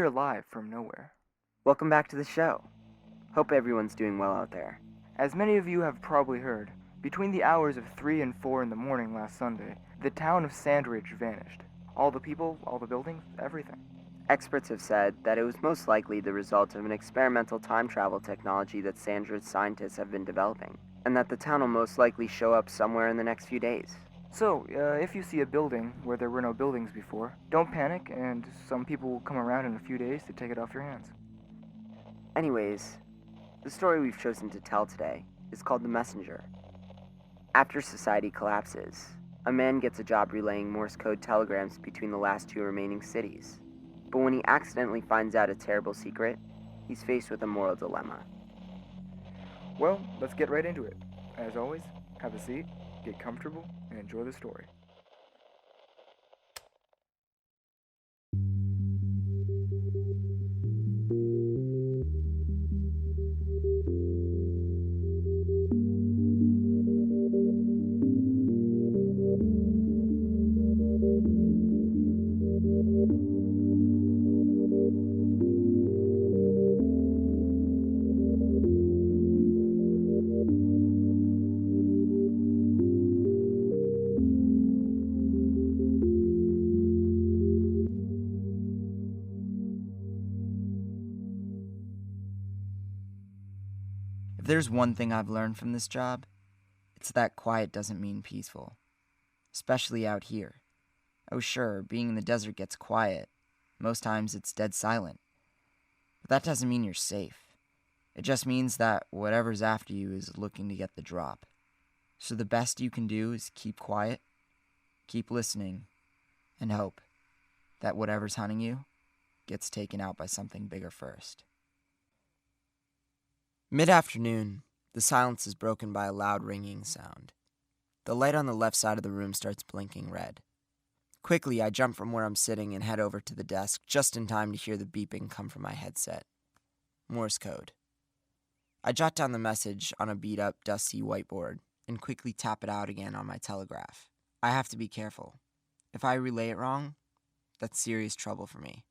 here live from nowhere. Welcome back to the show. Hope everyone's doing well out there. As many of you have probably heard, between the hours of 3 and 4 in the morning last Sunday, the town of Sandridge vanished. All the people, all the buildings, everything. Experts have said that it was most likely the result of an experimental time travel technology that Sandridge scientists have been developing, and that the town will most likely show up somewhere in the next few days. So, if you see a building where there were no buildings before, don't panic, and some people will come around in a few days to take it off your hands. Anyways, the story we've chosen to tell today is called The Messenger. After society collapses, a man gets a job relaying Morse code telegrams between the last two remaining cities. But when he accidentally finds out a terrible secret, he's faced with a moral dilemma. Well, let's get right into it. As always, have a seat, get comfortable, and enjoy the story. If there's one thing I've learned from this job, it's that quiet doesn't mean peaceful. Especially out here. Oh sure, being in the desert gets quiet. Most times it's dead silent. But that doesn't mean you're safe. It just means that whatever's after you is looking to get the drop. So the best you can do is keep quiet, keep listening, and hope that whatever's hunting you gets taken out by something bigger first. Mid-afternoon, the silence is broken by a loud ringing sound. The light on the left side of the room starts blinking red. Quickly, I jump from where I'm sitting and head over to the desk just in time to hear the beeping come from my headset. Morse code. I jot down the message on a beat-up, dusty whiteboard and quickly tap it out again on my telegraph. I have to be careful. If I relay it wrong, that's serious trouble for me.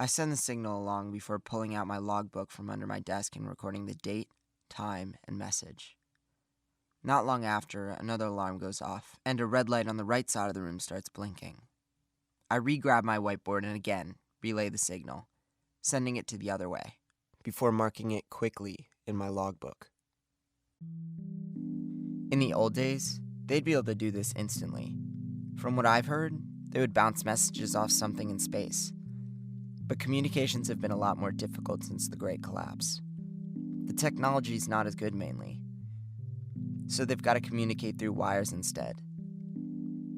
I send the signal along before pulling out my logbook from under my desk and recording the date, time, and message. Not long after, another alarm goes off, and a red light on the right side of the room starts blinking. I re-grab my whiteboard and again relay the signal, sending it to the other way, before marking it quickly in my logbook. In the old days, they'd be able to do this instantly. From what I've heard, they would bounce messages off something in space. But communications have been a lot more difficult since the Great Collapse. The technology's not as good mainly, so they've got to communicate through wires instead.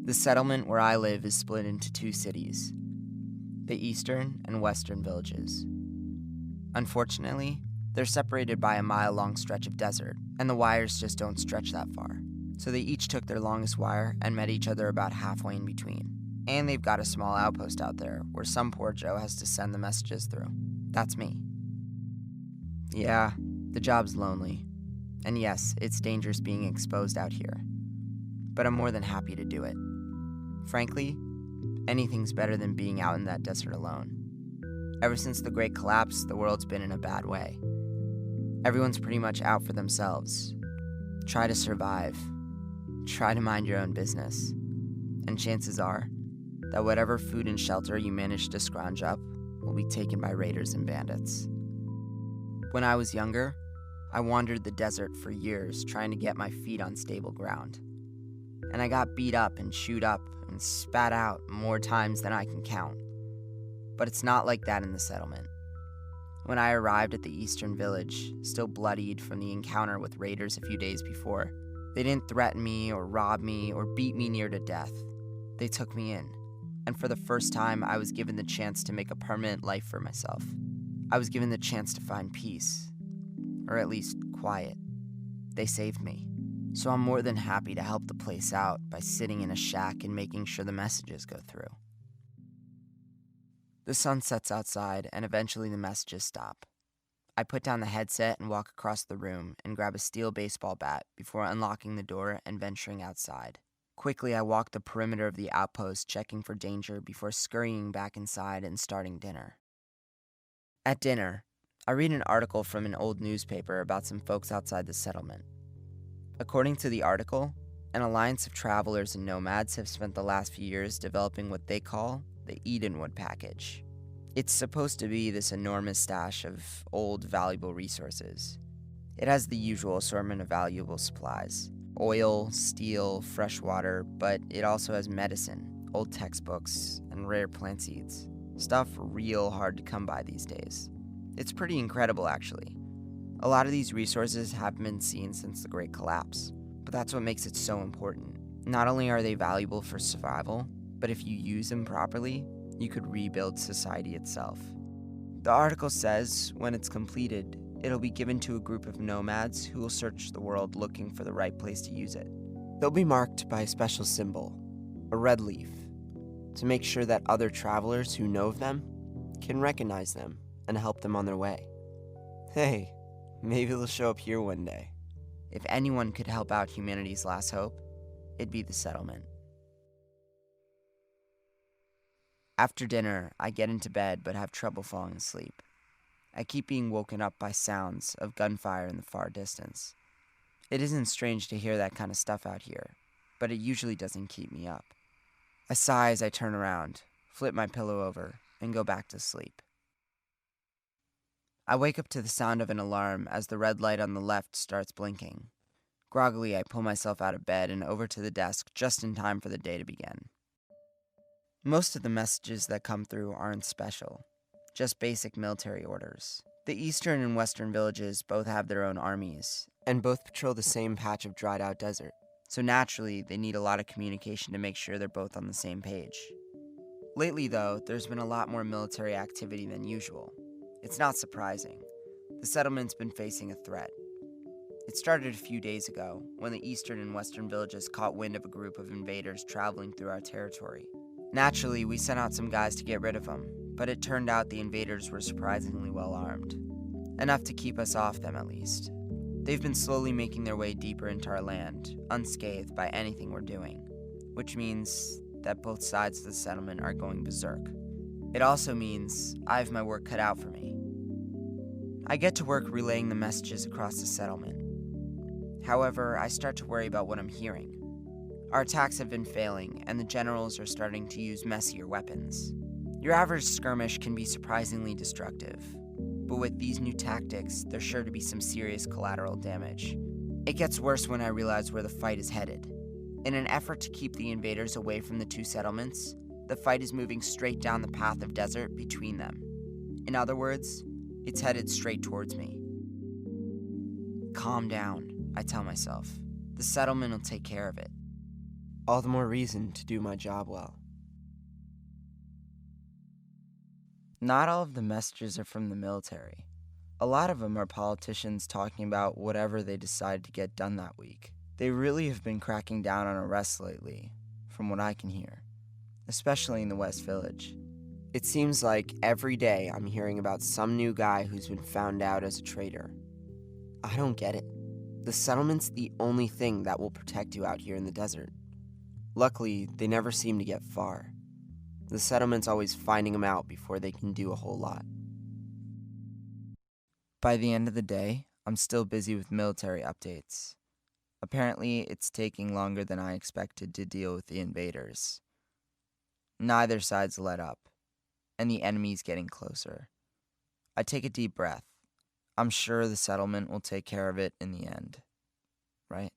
The settlement where I live is split into two cities, the eastern and western villages. Unfortunately, they're separated by a mile-long stretch of desert, and the wires just don't stretch that far. So they each took their longest wire and met each other about halfway in between. And they've got a small outpost out there where some poor Joe has to send the messages through. That's me. Yeah, the job's lonely. And yes, it's dangerous being exposed out here. But I'm more than happy to do it. Frankly, anything's better than being out in that desert alone. Ever since the Great Collapse, the world's been in a bad way. Everyone's pretty much out for themselves. Try to survive. Try to mind your own business. And chances are that whatever food and shelter you manage to scrounge up will be taken by raiders and bandits. When I was younger, I wandered the desert for years trying to get my feet on stable ground. And I got beat up and chewed up and spat out more times than I can count. But it's not like that in the settlement. When I arrived at the eastern village, still bloodied from the encounter with raiders a few days before, they didn't threaten me or rob me or beat me near to death. They took me in, and for the first time I was given the chance to make a permanent life for myself. I was given the chance to find peace. Or at least quiet. They saved me. So I'm more than happy to help the place out by sitting in a shack and making sure the messages go through. The sun sets outside and eventually the messages stop. I put down the headset and walk across the room and grab a steel baseball bat before unlocking the door and venturing outside. Quickly, I walk the perimeter of the outpost, checking for danger before scurrying back inside and starting dinner. At dinner, I read an article from an old newspaper about some folks outside the settlement. According to the article, an alliance of travelers and nomads have spent the last few years developing what they call the Edenwood Package. It's supposed to be this enormous stash of old, valuable resources. It has the usual assortment of valuable supplies: oil, steel, fresh water, but it also has medicine, old textbooks, and rare plant seeds. Stuff real hard to come by these days. It's pretty incredible, actually. A lot of these resources haven't been seen since the Great Collapse, but that's what makes it so important. Not only are they valuable for survival, but if you use them properly, you could rebuild society itself. The article says, when it's completed, it'll be given to a group of nomads who will search the world looking for the right place to use it. They'll be marked by a special symbol, a red leaf, to make sure that other travelers who know of them can recognize them and help them on their way. Hey, maybe they'll show up here one day. If anyone could help out humanity's last hope, it'd be the settlement. After dinner, I get into bed but have trouble falling asleep. I keep being woken up by sounds of gunfire in the far distance. It isn't strange to hear that kind of stuff out here, but it usually doesn't keep me up. I sigh as I turn around, flip my pillow over, and go back to sleep. I wake up to the sound of an alarm as the red light on the left starts blinking. Groggily, I pull myself out of bed and over to the desk just in time for the day to begin. Most of the messages that come through aren't special, just basic military orders. The eastern and western villages both have their own armies, and both patrol the same patch of dried-out desert. So naturally, they need a lot of communication to make sure they're both on the same page. Lately, though, there's been a lot more military activity than usual. It's not surprising. The settlement's been facing a threat. It started a few days ago, when the eastern and western villages caught wind of a group of invaders traveling through our territory. Naturally, we sent out some guys to get rid of them, but it turned out the invaders were surprisingly well armed. Enough to keep us off them, at least. They've been slowly making their way deeper into our land, unscathed by anything we're doing, which means that both sides of the settlement are going berserk. It also means I have my work cut out for me. I get to work relaying the messages across the settlement. However, I start to worry about what I'm hearing. Our attacks have been failing, and the generals are starting to use messier weapons. Your average skirmish can be surprisingly destructive, but with these new tactics, there's sure to be some serious collateral damage. It gets worse when I realize where the fight is headed. In an effort to keep the invaders away from the two settlements, the fight is moving straight down the path of desert between them. In other words, it's headed straight towards me. Calm down, I tell myself. The settlement will take care of it. All the more reason to do my job well. Not all of the messages are from the military. A lot of them are politicians talking about whatever they decide to get done that week. They really have been cracking down on arrests lately, from what I can hear, especially in the West Village. It seems like every day I'm hearing about some new guy who's been found out as a traitor. I don't get it. The settlement's the only thing that will protect you out here in the desert. Luckily, they never seem to get far. The settlement's always finding them out before they can do a whole lot. By the end of the day, I'm still busy with military updates. Apparently, it's taking longer than I expected to deal with the invaders. Neither side's let up, and the enemy's getting closer. I take a deep breath. I'm sure the settlement will take care of it in the end, right?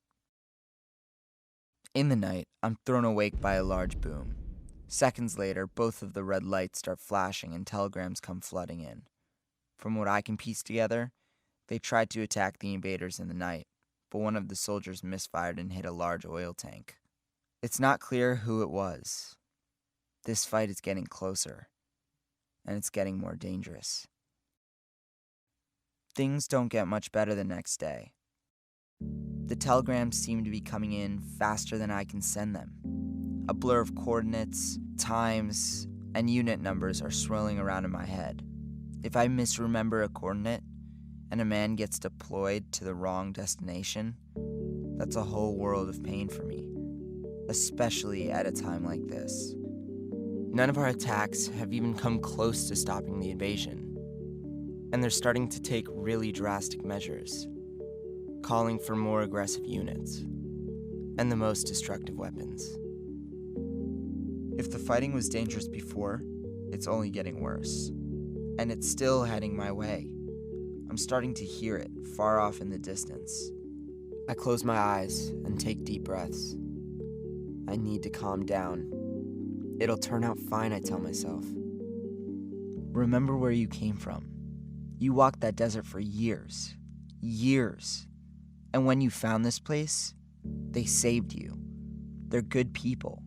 In the night, I'm thrown awake by a large boom. Seconds later, both of the red lights start flashing and telegrams come flooding in. From what I can piece together, they tried to attack the invaders in the night, but one of the soldiers misfired and hit a large oil tank. It's not clear who it was. This fight is getting closer, and it's getting more dangerous. Things don't get much better the next day. The telegrams seem to be coming in faster than I can send them. A blur of coordinates, times, and unit numbers are swirling around in my head. If I misremember a coordinate, and a man gets deployed to the wrong destination, that's a whole world of pain for me. especially at a time like this. None of our attacks have even come close to stopping the invasion, and they're starting to take really drastic measures, calling for more aggressive units and the most destructive weapons. If the fighting was dangerous before, it's only getting worse, and it's still heading my way. I'm starting to hear it far off in the distance. I close my eyes and take deep breaths. I need to calm down. It'll turn out fine, I tell myself. Remember where you came from. You walked that desert for years. And when you found this place, they saved you. They're good people.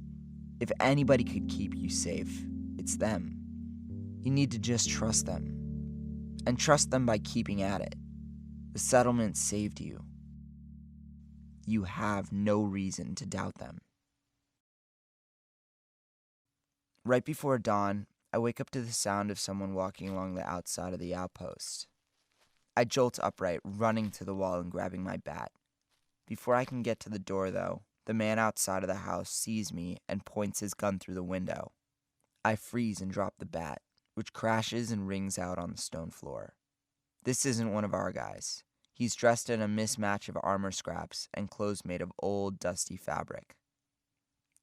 If anybody could keep you safe, it's them. You need to just trust them. And trust them by keeping at it. The settlement saved you. You have no reason to doubt them. Right before dawn, I wake up to the sound of someone walking along the outside of the outpost. I jolt upright, running to the wall and grabbing my bat. Before I can get to the door, though, the man outside of the house sees me and points his gun through the window. I freeze and drop the bat, which crashes and rings out on the stone floor. This isn't one of our guys. He's dressed in a mismatch of armor scraps and clothes made of old, dusty fabric.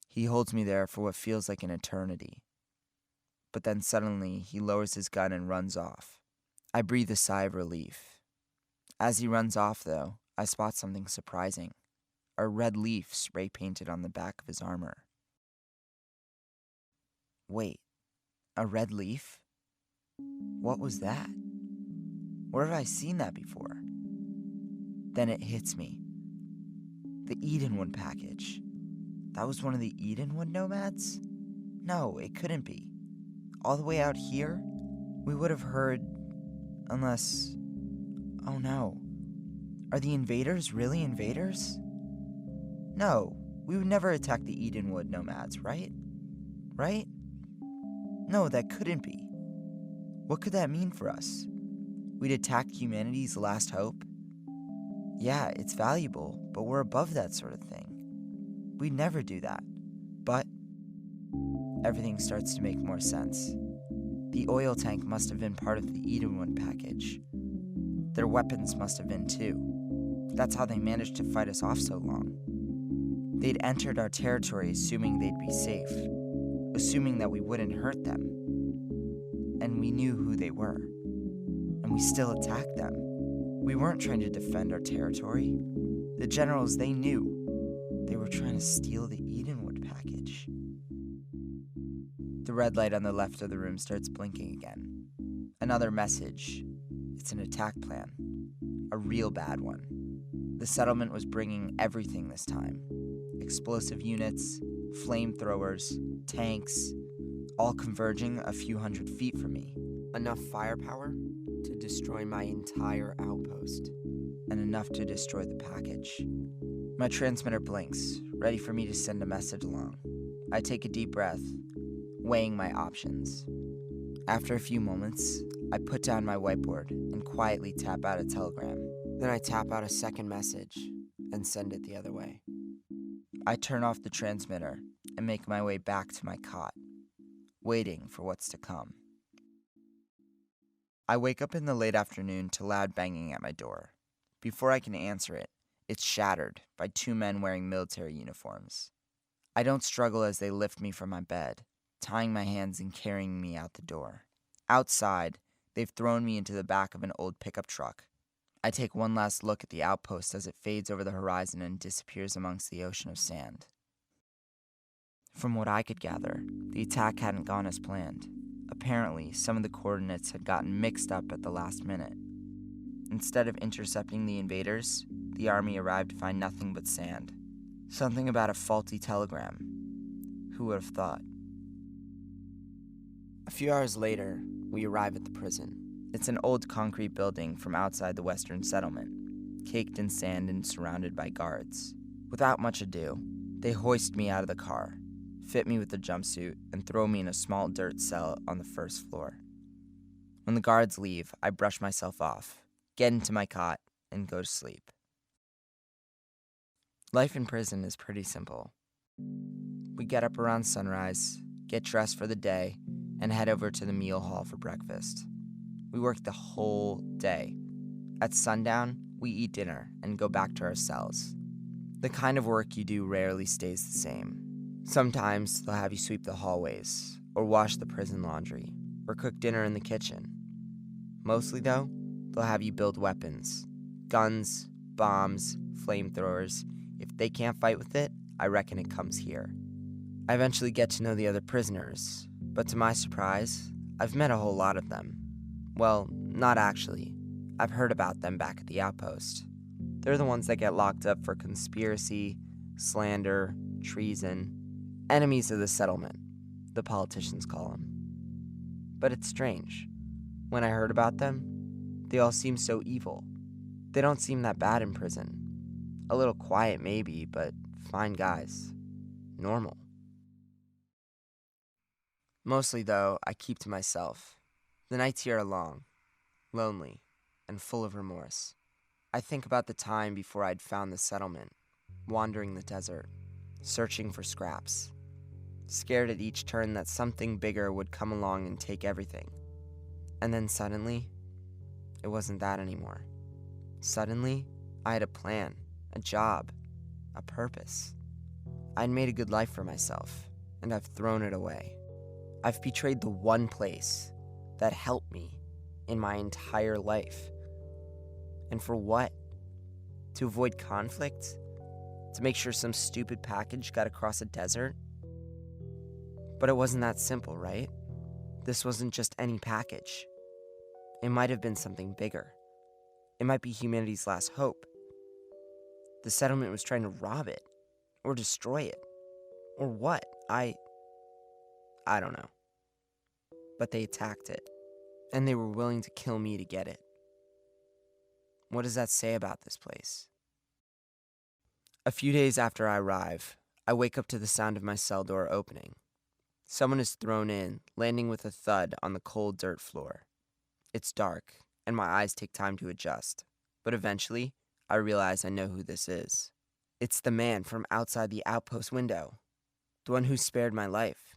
He holds me there for what feels like an eternity. But then suddenly, he lowers his gun and runs off. I breathe a sigh of relief. As he runs off, though, I spot something surprising. A red leaf spray-painted on the back of his armor. Wait, a red leaf? What was that? Where have I seen that before? Then it hits me. The Edenwood package. That was one of the Edenwood nomads? No, it couldn't be. All the way out here? We would have heard... Unless... Oh no. Are the invaders really invaders? No, we would never attack the Edenwood nomads, right? Right? No, that couldn't be. What could that mean for us? We'd attack humanity's last hope? Yeah, it's valuable, but we're above that sort of thing. We'd never do that. But everything starts to make more sense. The oil tank must have been part of the Edenwood package. Their weapons must have been too. That's how they managed to fight us off so long. They'd entered our territory assuming they'd be safe, assuming that we wouldn't hurt them. And we knew who they were. And we still attacked them. We weren't trying to defend our territory. The generals, they knew. They were trying to steal the Edenwood package. The red light on the left of the room starts blinking again. Another message. It's an attack plan. A real bad one. The settlement was bringing everything this time. Explosive units, flamethrowers, tanks, all converging a few hundred feet from me. Enough firepower to destroy my entire outpost, and enough to destroy the package. My transmitter blinks, ready for me to send a message along. I take a deep breath, weighing my options. After a few moments, I put down my whiteboard and quietly tap out a telegram. Then I tap out a second message and send it the other way. I turn off the transmitter and make my way back to my cot, waiting for what's to come. I wake up in the late afternoon to loud banging at my door. Before I can answer it, it's shattered by two men wearing military uniforms. I don't struggle as they lift me from my bed, tying my hands and carrying me out the door. Outside, they've thrown me into the back of an old pickup truck. I take one last look at the outpost as it fades over the horizon and disappears amongst the ocean of sand. From what I could gather, the attack hadn't gone as planned. Apparently, some of the coordinates had gotten mixed up at the last minute. Instead of intercepting the invaders, the army arrived to find nothing but sand. Something about a faulty telegram. Who would have thought? A few hours later, we arrive at the prison. It's an old concrete building from outside the western settlement, caked in sand and surrounded by guards. Without much ado, they hoist me out of the car, fit me with a jumpsuit, and throw me in a small dirt cell on the first floor. When the guards leave, I brush myself off, get into my cot, and go to sleep. Life in prison is pretty simple. We get up around sunrise, get dressed for the day, and head over to the meal hall for breakfast. We work the whole day. At sundown, we eat dinner and go back to our cells. The kind of work you do rarely stays the same. Sometimes they'll have you sweep the hallways, or wash the prison laundry, or cook dinner in the kitchen. Mostly, though, they'll have you build weapons. Guns, bombs, flamethrowers. If they can't fight with it, I reckon it comes here. I eventually get to know the other prisoners, but to my surprise, I've met a whole lot of them. Well, not actually. I've heard about them back at the outpost. They're the ones that get locked up for conspiracy, slander, treason, enemies of the settlement, the politicians call them. But it's strange. When I heard about them, they all seem so evil. They don't seem that bad in prison. A little quiet maybe, but fine guys. Normal. Mostly, though, I keep to myself. The nights here are long, lonely, and full of remorse. I think about the time before I'd found the settlement, wandering the desert, searching for scraps, scared at each turn that something bigger would come along and take everything. And then suddenly, it wasn't that anymore. Suddenly, I had a plan, a job, a purpose. I'd made a good life for myself, and I've thrown it away. I've betrayed the one place that helped me in my entire life. And for what? To avoid conflict? To make sure some stupid package got across a desert? But it wasn't that simple, right? This wasn't just any package. It might have been something bigger. It might be humanity's last hope. The settlement was trying to rob it, or destroy it, or what? I don't know. But they attacked it, and they were willing to kill me to get it. What does that say about this place? A few days after I arrive, I wake up to the sound of my cell door opening. Someone is thrown in, landing with a thud on the cold dirt floor. It's dark, and my eyes take time to adjust, but eventually, I realize I know who this is. It's the man from outside the outpost window, the one who spared my life.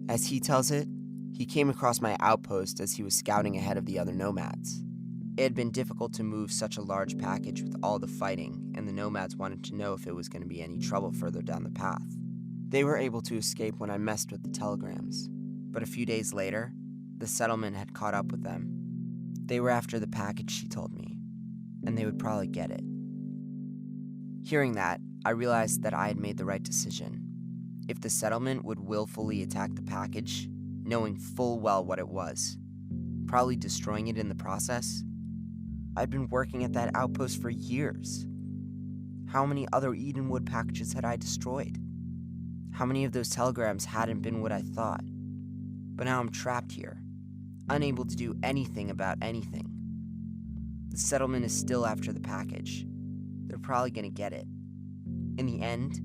As he tells it, he came across my outpost as he was scouting ahead of the other nomads. It had been difficult to move such a large package with all the fighting, and the nomads wanted to know if it was going to be any trouble further down the path. They were able to escape when I messed with the telegrams, but a few days later, the settlement had caught up with them. They were after the package, she told me, and they would probably get it. Hearing that, I realized that I had made the right decision. If the settlement would willfully attack the package, knowing full well what it was, probably destroying it in the process, I'd been working at that outpost for years. How many other Edenwood packages had I destroyed? How many of those telegrams hadn't been what I thought? But now I'm trapped here, unable to do anything about anything. The settlement is still after the package. They're probably gonna get it. In the end,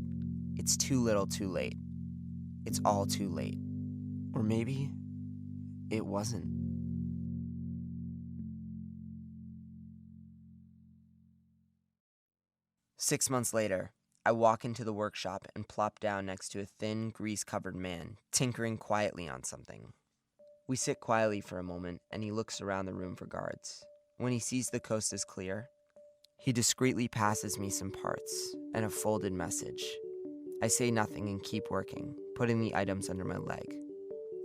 it's too little too late. It's all too late. Or maybe it wasn't. Six months later, I walk into the workshop and plop down next to a thin, grease-covered man, tinkering quietly on something. We sit quietly for a moment, and he looks around the room for guards. When he sees the coast is clear, he discreetly passes me some parts and a folded message. I say nothing and keep working, putting the items under my leg.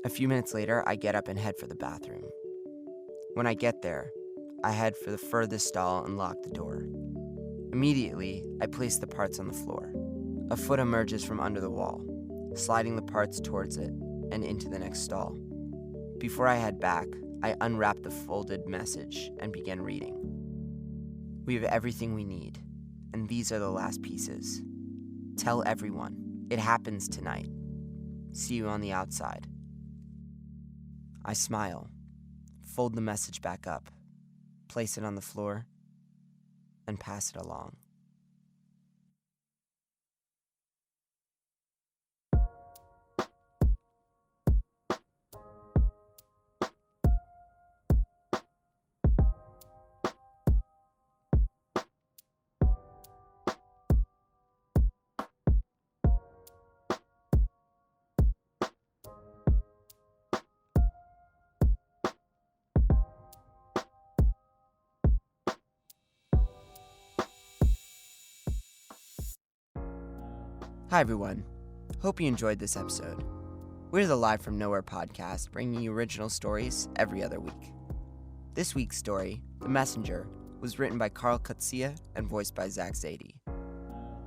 A few minutes later, I get up and head for the bathroom. When I get there, I head for the furthest stall and lock the door. Immediately, I place the parts on the floor. A foot emerges from under the wall, sliding the parts towards it and into the next stall. Before I head back, I unwrap the folded message and begin reading. We have everything we need, and these are the last pieces. Tell everyone, it happens tonight. See you on the outside. I smile, fold the message back up, place it on the floor, and pass it along. Hi everyone. Hope you enjoyed this episode. We're the Live from Nowhere podcast, bringing you original stories every other week. This week's story, The Messenger, was written by Carl Kutsia and voiced by Zach Zadie.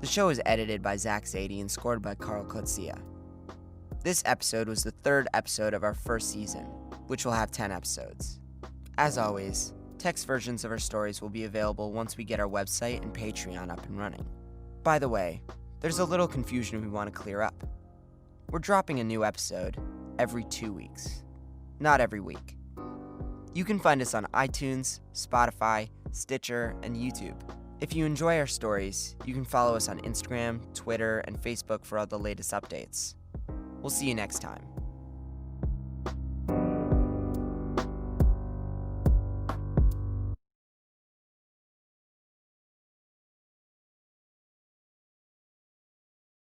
The show is edited by Zach Zadie and scored by Carl Kutsia. This episode was the third episode of our first season, which will have 10 episodes. As always, text versions of our stories will be available once we get our website and Patreon up and running. By the way, there's a little confusion we want to clear up. We're dropping a new episode every 2 weeks, not every week. You can find us on iTunes, Spotify, Stitcher, and YouTube. If you enjoy our stories, you can follow us on Instagram, Twitter, and Facebook for all the latest updates. We'll see you next time.